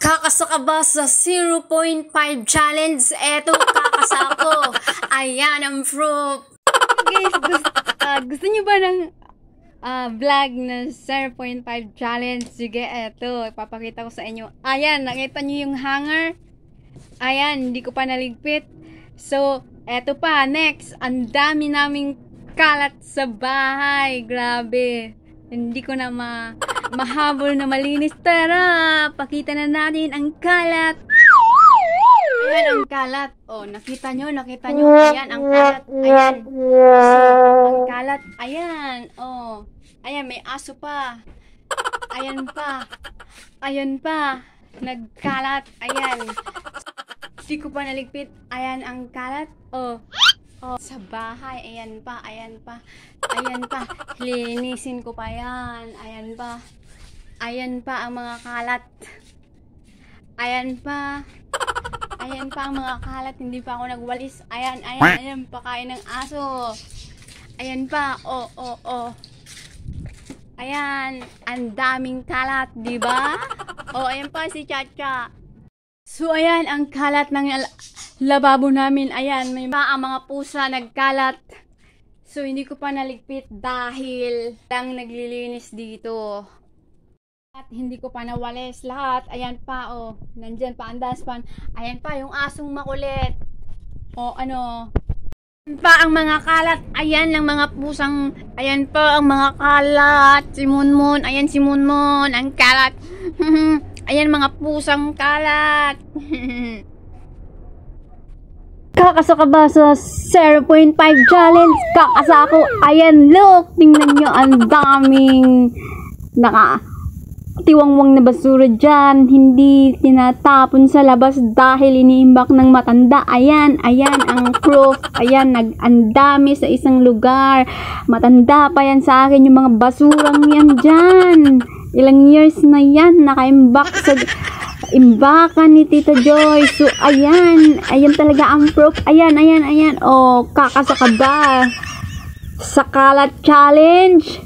Kakasa ka ba sa 0.5 challenge? Eto, kakasa ko. Ayan ang proof. Guys, gusto nyo ba ng vlog na 0.5 challenge? Sige, eto. Ipapakita ko sa inyo. Ayan, nakita nyo yung hanger? Ayan, hindi ko pa naligpit. So, eto pa. Next, ang dami naming kalat sa bahay. Grabe. Hindi ko na mahabol na malinis. Tara, pakita na natin ang kalat. Ayan ang kalat. Oh, nakita nyo. Ayan ang kalat. Ayan. Ang kalat. Ayan. Oh. Ayan, may aso pa. Ayan pa. Ayan pa. Nagkalat. Ayan. Hindi ko pa naligpit. Ayan ang kalat. Oh. Oh, sa bahay, ayan pa. Ayan pa, linisin ko pa yan. Ayan pa ang mga kalat. Ayan pa ang mga kalat, hindi pa ako nagwalis. Ayan pa, kain ng aso. Ayan pa, oh. Ayan, ang daming kalat, di ba? Oh, ayan pa si Chacha. So, ayan ang kalat ng lababo namin. Ayan, may ang mga pusa nagkalat. So, hindi ko pa naligpit dahil lang naglilinis dito. At hindi ko pa nawalis lahat. Ayan pa, oh. Nandyan pa ang dustpan. Ayan pa yung asong makulit. O, ano. Ayan pa ang mga kalat. Ayan lang mga pusang. Ayan pa ang mga kalat. Si Munmun. Ayan si Munmun. Ang kalat. Ayan mga pusang kalat. Kakasa ka ba sa 0.5 challenge? Kakasa ako. Ayan, look. Tingnan nyo, ang daming tiwangwang na basura dyan. Hindi tinatapon sa labas dahil iniimbak ng matanda. Ayan ang proof. Ayan, ang dami sa isang lugar. Matanda pa yan sa akin yung mga basurang yan dyan. Ilang years na yan nakaimbak sa imbakan ni Tita Joy. So, ayan talaga ang proof. Ayan. Oh, kakasa ka ba sa kalat challenge?